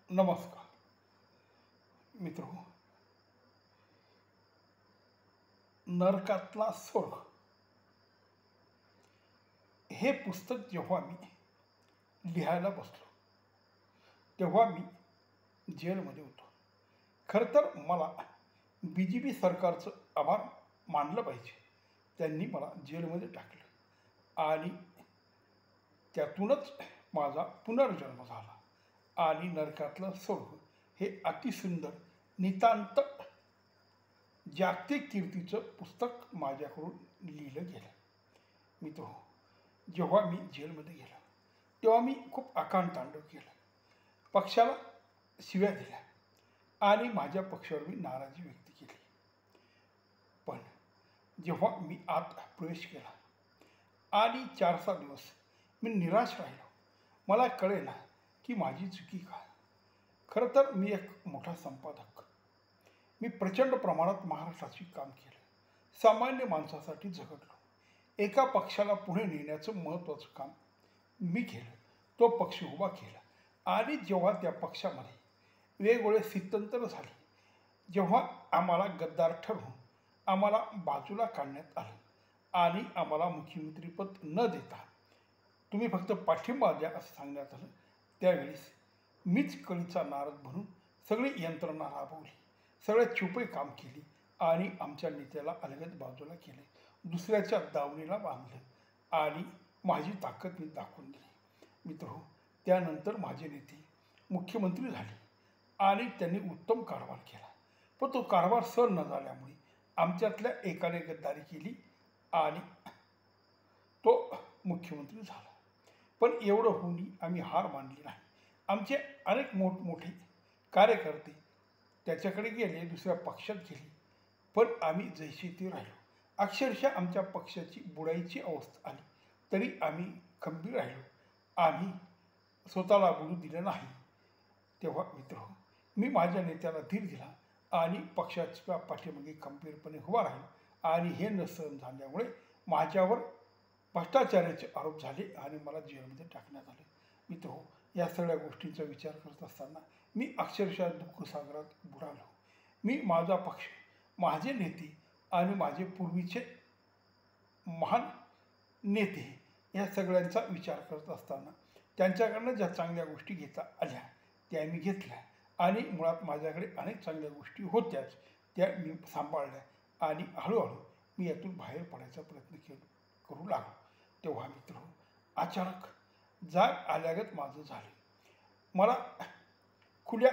नमस्कार मित्र. नरकातला स्वर्ग हे पुस्तक जेव्हा मी लिहायला बसलो तेव्हा मी जेलमध्ये होतो. खरं तर मला BJP सरकारचं आभार मानलं पाहिजे. त्यांनी मला जेलमध्ये टाकलं आणि त्यातूनच माझा पुनर्जन्म झाला. आणि नरकातलं स्वर्ग हे अतिसुंदर नितांत जागतिक कीर्तीचं पुस्तक माझ्याकडून लिहिलं गेलं. मित्र, जेव्हा मी जेलमध्ये गेलो तेव्हा मी खूप आकांतांडव केलं. पक्षाला शिव्या दिल्या आणि माझ्या पक्षावर मी नाराजी व्यक्त केली. पण जेव्हा मी आत प्रवेश केला आणि 4-6 दिवस मी निराश राहिलो, मला कळेना की माझी चुकी काय. खरं तर मी एक मोठा संपादक. मी प्रचंड प्रमाणात महाराष्ट्राची काम केलं. सामान्य माणसासाठी झगडलो. एका पक्षाला पुढे नेण्याचं महत्त्वाचं काम मी केलं. तो पक्ष उभा केला आणि जेव्हा त्या पक्षामध्ये वेगवेगळे स्थित्यंतर झाले, जेव्हा आम्हाला गद्दार ठरवून आम्हाला बाजूला काढण्यात आलं आणि आम्हाला मुख्यमंत्रीपद न देता तुम्ही फक्त पाठिंबा द्या असं सांगण्यात आलं, त्यावेळेस मीच कळीचा नारद बनून सगळी यंत्रणा राबवली, सगळ्यात छुपे काम केली आणि आमच्या नेत्याला अलगद बाजूला केले, दुसऱ्याच्या दावणीला बांधलं आणि माझी ताकद मी दाखवून दिली. मित्र, त्यानंतर माझे नेते मुख्यमंत्री झाले आणि त्यांनी उत्तम कारभार केला. पण तो कारभार सहन न झाल्यामुळे आमच्यातल्या एकाने गद्दारी केली आणि तो मुख्यमंत्री झाला. पण एवढं होऊनही आम्ही हार मानली नाही. आमचे अनेक मोठमोठे कार्यकर्ते त्याच्याकडे गेले, दुसऱ्या पक्षात गेले, पण आम्ही जैसे ते राहिलो. अक्षरशः आमच्या पक्षाची बुडायची अवस्था आली तरी आम्ही खंबीर राहिलो. आम्ही स्वतःला बुडू दिलं नाही. तेव्हा मित्र, मी माझ्या नेत्याला धीर दिला आणि पक्षाच्या पाठीमागे खंबीरपणे उभा राहिलो आणि हे न सहन झाल्यामुळे माझ्यावर भ्रष्टाचाराचे आरोप झाले आणि मला जेलमध्ये टाकण्यात आले. मित्र, या सगळ्या गोष्टींचा विचार करत असताना मी अक्षरशः दुःखसागरात बुडालो. मी, माझा पक्ष, माझे नेते आणि माझे पूर्वीचे महान नेते या सगळ्यांचा विचार करत असताना त्यांच्याकडनं ज्या चांगल्या गोष्टी घेता आल्या त्या मी घेतल्या आणि मुळात माझ्याकडे अनेक चांगल्या गोष्टी होत्याच, त्या मी सांभाळल्या आणि हळूहळू मी यातून बाहेर पडायचा प्रयत्न करू लागलो. तेव्हा मित्र, अचानक जाग आल्यागत माझं झालं. मला खुल्या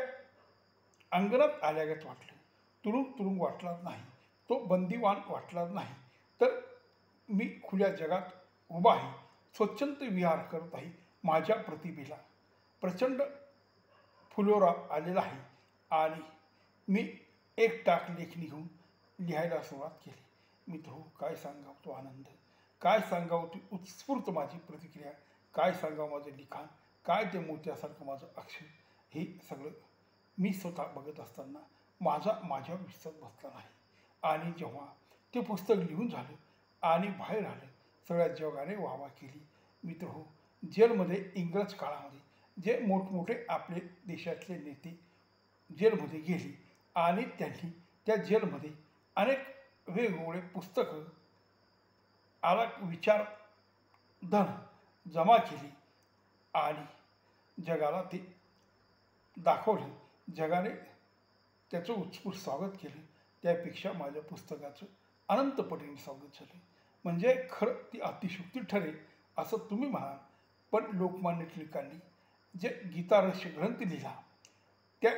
अंगणात आल्यागत वाटलं. तुरुंग वाटलाच नाही, तो बंदिवान वाटलाच नाही, तर मी खुल्या जगात उभा आहे, स्वच्छंद विहार करत आहे. माझ्या प्रतिभेला प्रचंड फुलोरा आलेला आहे आणि मी एक टाक लेखणी घेऊन लिहायला सुरुवात केली. मित्र, काय सांगावं तो आनंद, काय सांगावं ती उत्स्फूर्त माझी प्रतिक्रिया, काय सांगावं माझं लिखाण, काय ते मोत्यासारखं माझं अक्षर, हे सगळं मी स्वतः बघत असताना माझ्यावर विश्वास बसला नाही. आणि जेव्हा ते पुस्तक लिहून झालं आणि बाहेर आलं, सगळ्या जगाने वाहवा केली. मित्र, जेलमध्ये इंग्रज काळामध्ये जे मोठमोठे आपले देशातले नेते जेलमध्ये गेले आणि त्यांनी त्या जेलमध्ये अनेक वेगवेगळे पुस्तकं विचारधन जमा केली आणि जगाला ते दाखवलं. जगाने त्याचं उत्स्फूर्त स्वागत केलं. त्यापेक्षा माझ्या पुस्तकाचं अनंतपटीने स्वागत झालं. म्हणजे खरं ती अतिशयोक्ती ठरेल असं तुम्ही म्हणाल, पण लोकमान्य टिळकांनी जे गीतारहस्य ग्रंथ लिहिला, त्या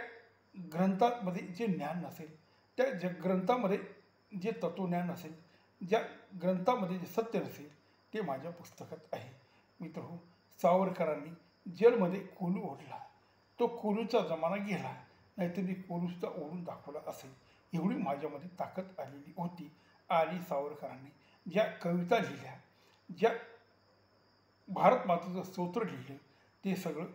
ग्रंथामध्ये जे ज्ञान नसेल, त्या ग्रंथामध्ये जे तत्वज्ञान नसेल, ज्या ग्रंथामध्ये जे सत्य नसेल, ते माझ्या पुस्तकात आहे. मित्र, सावरकरांनी जेलमध्ये कोलू ओढला, तो कोलूचा जमाना गेला, नाहीतर मी कोलूसुद्धा ओढून दाखवला असेल, एवढी माझ्यामध्ये ताकद आलेली होती. आणि सावरकरांनी ज्या कविता लिहिल्या, ज्या भारत मातेचं स्तोत्र लिहिलं, ते सगळं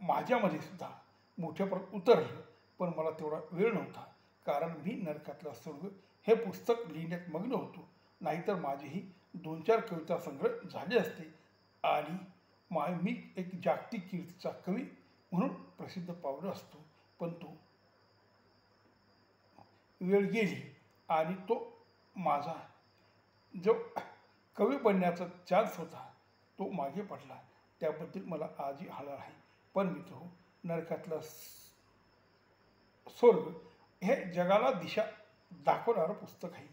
माझ्यामध्ये सुद्धा मोठ्या प्रमाणात उतरलं. पण मला तेवढा वेळ नव्हता, कारण मी नरकातला स्वर्ग हे पुस्तक लिहिण्यात मग्न होतो. नाहीतर माझेही 2-4 कविता संग्रह झाले असते आणि मी एक जागतिक कीर्तीचा कवी म्हणून प्रसिद्ध पावलं असतो. पण तो वेळ गेली आणि तो माझा जो कवी बनण्याचा चान्स होता तो मागे पडला. त्याबद्दल मला आजही हळहळ आहे. पण मित्र, नरकातला स्वर्ग हे जगाला दिशा दाखवणारं पुस्तक आहे.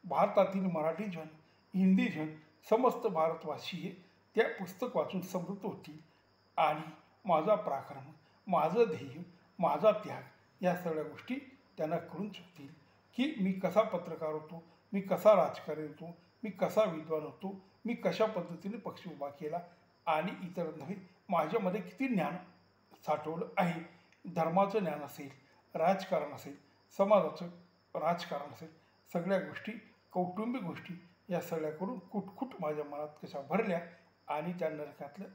भारतातील मराठी जन, हिंदी जन, समस्त भारतवासी त्या पुस्तक वाचून समृद्ध होतील आणि माझा पराक्रम, माझं ध्येय, माझा त्याग या सगळ्या गोष्टी त्यांना कळून चुकतील की मी कसा पत्रकार होतो, मी कसा राजकारणी होतो, मी कसा विद्वान होतो, मी कशा पद्धतीने पक्ष उभा केला आणि इतर नव्हे माझ्यामध्ये किती ज्ञान साठवलं आहे. धर्माचं ज्ञान असेल, राजकारण असेल, समाजाचं राजकारण असेल, सगळ्या गोष्टी, कौटुंबिक गोष्टी या सगळ्याकडून कुटकुट माझ्या मनात कशा भरल्या आणि त्या नरकातल्या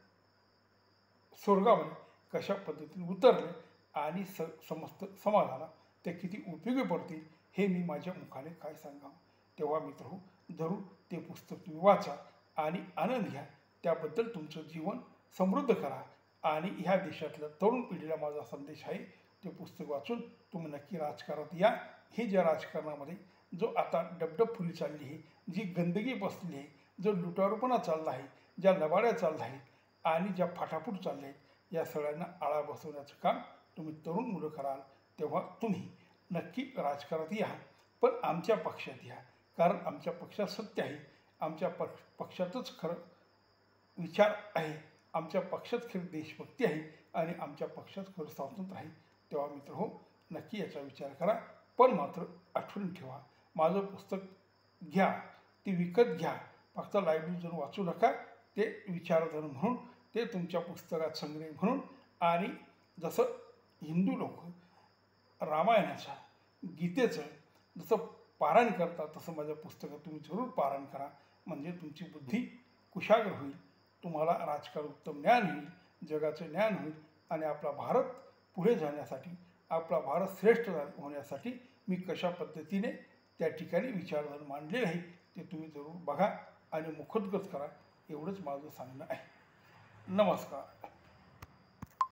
स्वर्गामध्ये कशा पद्धतीने उतरले आणि समस्त समाजाला ते किती उपयोगी पडतील हे मी माझ्या मुखाने काय सांगावं. तेव्हा मित्र, जरूर ते पुस्तक तुम्ही वाचा आणि आनंद घ्या. त्याबद्दल तुमचं जीवन समृद्ध करा. आणि ह्या देशातल्या तरुण पिढीला माझा संदेश आहे, ते पुस्तक वाचून तुम्ही नक्की राजकारणात या. हे ज्या राजकारणामध्ये जो आता डबडब फुली चालली आहे, जी गंदगी बसली आहे, जो लुटारूपणा चालला आहे, ज्या लबाड्या चालल्या आहेत आणि ज्या फाटाफूट चालल्या आहेत, या सगळ्यांना आळा बसवण्याचं काम तुम्ही तरुण मुलं कराल. तेव्हा तुम्ही नक्की राजकारणात या, पण आमच्या पक्षात या. कारण आमच्या पक्षात सत्य आहे, आमच्या पक्षातच खरं विचार आहे, आमच्या पक्षात खरं देशभक्ती आहे आणि आमच्या पक्षात खरं स्वातंत्र्य आहे. तेव्हा मित्र, नक्की याचा विचार करा. पण मात्र आठवण ठेवा, माझं पुस्तक घ्या, ते विकत घ्या. फक्त लायब्ररीत जाऊन वाचू नका. ते विचारधन म्हणून, ते तुमच्या पुस्तकात संग्रह म्हणून. आणि जसं हिंदू लोक रामायणाचं, गीतेचं जसं पारायण करतात, तसं माझ्या पुस्तकात तुम्ही जरूर पारायण करा. म्हणजे तुमची बुद्धी कुशाग्र होईल, तुम्हाला राजकारण उत्तम ज्ञान होईल, जगाचं ज्ञान होईल आणि आपला भारत पुढे जाण्यासाठी, आपला भारत श्रेष्ठ होण्यासाठी मी कशा पद्धतीने त्या ठिकाणी विचारधन मांडलेलं आहे ते तुम्ही जरूर बघा आणि मुखोद्गत करा. एवढंच माझं सांगणं आहे. नमस्कार.